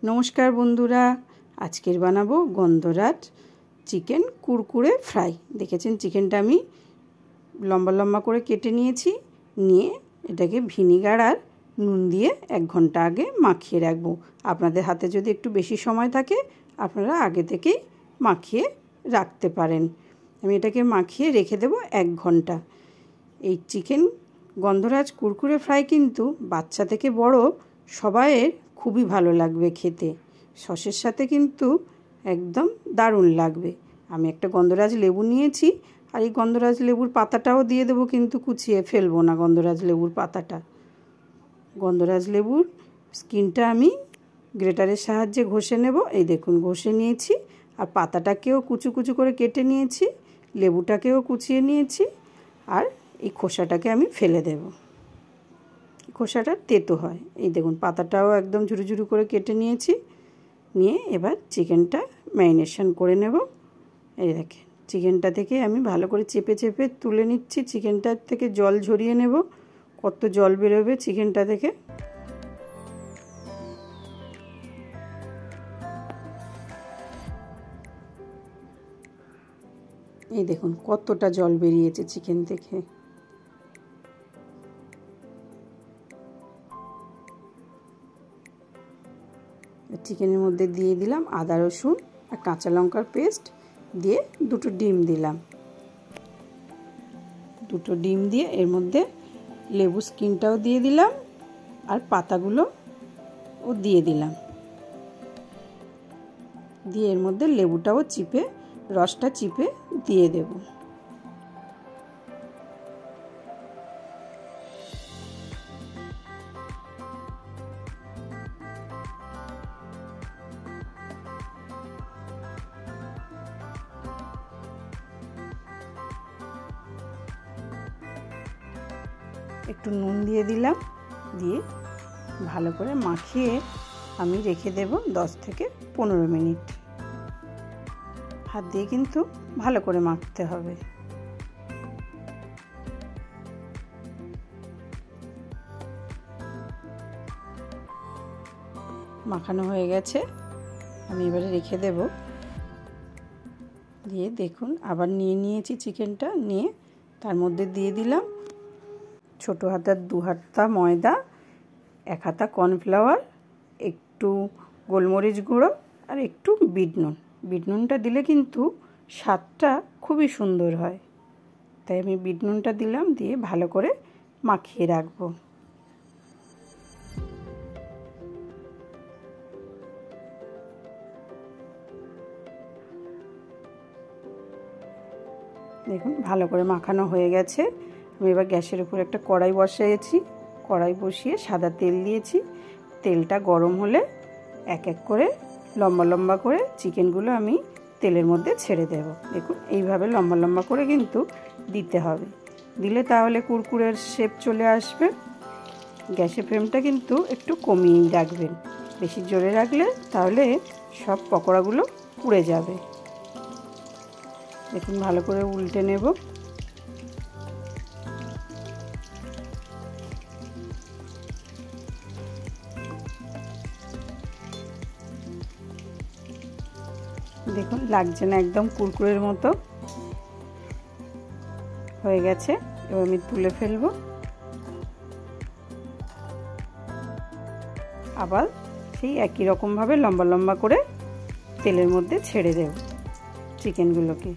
नमस्कार बंधुरा आजकेर बानाबो गंधराज चिकेन कुरकुरे फ्राई। देखेছেন चिकेनटा आमी लम्बा लम्बा करे केटे निয়েছি, নিয়ে এটাকে ভিনিগার আর নুন দিয়ে 1 ঘন্টা আগে মাখিয়ে রাখবো। আপনাদের হাতে যদি একটু বেশি সময় থাকে আপনারা আগে থেকেই মাখিয়ে রাখতে পারেন। আমি এটাকে মাখিয়ে রেখে দেব 1 ঘন্টা। এই চিকেন গন্ধরাজ কুরকুরে ফ্রাই কিন্তু বাচ্চা থেকে বড় সবাইয়ের খুবই ভালো লাগবে খেতে। সসের সাথে কিন্তু একদম দারুণ লাগবে। আমি একটা গন্ধরাজ লেবু নিয়েছি আর এই গন্ধরাজ লেবুর পাতাটাও দিয়ে দেবো, কিন্তু কুচিয়ে ফেলবো না গন্ধরাজ লেবুর পাতাটা। গন্ধরাজ লেবুর স্কিনটা আমি গ্রেটারের সাহায্যে ঘষে নেব। এই দেখুন ঘষে নিয়েছি, আর পাতাটাকেও কুচু কুচু করে কেটে নিয়েছি, লেবুটাকেও কুচিয়ে নিয়েছি, আর এই খোসাটাকে আমি ফেলে দেব। খোসাটা তেতো হয়। এই দেখুন পাতাটাও একদম ঝুরু ঝুরু করে কেটে নিয়েছি, নিয়ে এবার চিকেনটা ম্যারিনেশন করে নেব। এই দেখেন চিকেনটা থেকে আমি ভালো করে চেপে চেপে তুলে নিচ্ছি। চিকেনটার থেকে জল ঝরিয়ে নেব। কত জল বেরোবে চিকেনটা থেকে। এই দেখুন কতটা জল বেরিয়েছে চিকেন থেকে। চিকেনের মধ্যে দিয়ে দিলাম আদা রসুন আর কাঁচা লঙ্কার পেস্ট, দিয়ে দুটো ডিম দিলাম। দুটো ডিম দিয়ে এর মধ্যে লেবু স্কিনটাও দিয়ে দিলাম আর পাতাগুলো ও দিয়ে দিলাম, দিয়ে এর মধ্যে লেবুটাও চিপে রসটা চিপে দিয়ে দেব। একটু নুন দিয়ে দিলাম, দিয়ে ভালো করে মাখিয়ে আমি রেখে দেব 10 থেকে 15 মিনিট। হাত দিয়ে কিন্তু ভালো করে মাখতে হবে। মাখানো হয়ে গেছে, আমি এবারে রেখে দেব। দিয়ে দেখুন আবার নিয়ে নিয়েছি চিকেনটা, নিয়ে তার মধ্যে দিয়ে দিলাম ছোটো হাতার 2 হাতা ময়দা, 1 হাতা কর্নফ্লাওয়ার, একটু গোলমরিচ গুঁড়ো আর একটু বিট নুন। বিট নুনটা দিলে কিন্তু স্বাদটা খুবই সুন্দর হয়, তাই আমি বিট নুনটা দিলাম, দিয়ে ভালো করে মাখিয়ে রাখবো। দেখুন ভালো করে মাখানো হয়ে গেছে। আমি এবার গ্যাসের উপর একটা কড়াই বসিয়েছি, কড়াই বসিয়ে সাদা তেল দিয়েছি। তেলটা গরম হলে এক এক করে লম্বা লম্বা করে চিকেনগুলো আমি তেলের মধ্যে ছেড়ে দেব। দেখুন এইভাবে লম্বা লম্বা করে কিন্তু দিতে হবে, দিলে তাহলে কুরকুরের শেপ চলে আসবে। গ্যাসের ফ্লেমটা কিন্তু একটু কমিয়ে রাখবেন, বেশি জোরে রাখলে তাহলে সব পকোড়াগুলো পুড়ে যাবে। দেখুন ভালো করে উল্টে নেব। দেখুন লাগছে না, একদম কুরকুরের মতো হয়ে গেছে। এবার আমি তুলে ফেলবো। আবার সেই একই রকম ভাবে লম্বা লম্বা করে তেলের মধ্যে ছেড়ে দেব চিকেনগুলোকে।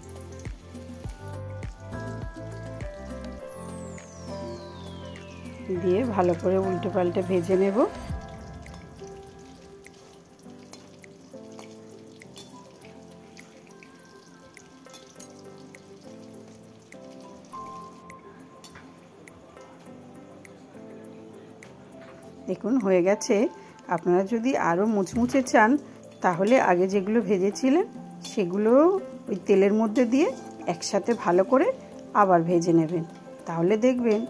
দিয়ে ভালো করে উল্টে পাল্টে ভেজে নেব। দেখুন হয়ে গেছে। আপনারা যদি আরও মুচমুচে চান তাহলে আগে যেগুলো ভেজেছিলেন সেগুলো ওই তেলের মধ্যে দিয়ে একসাথে ভালো করে আবার ভেজে নেবেন, তাহলে দেখবেন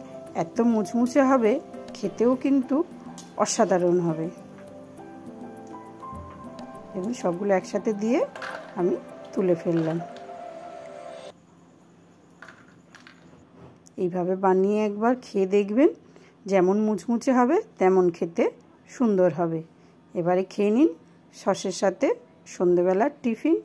এত মুচমুচে হবে, খেতেও কিন্তু অসাধারণ হবে। এবং সবগুলো একসাথে দিয়ে আমি তুলে ফেললাম। এইভাবে বানিয়ে একবার খেয়ে দেখবেন, যেমন মুচমুচে হবে তেমন খেতে সুন্দর হবে। এবারে খেয়ে নিন। সসের সাথে সন্ধেবেলার টিফিন।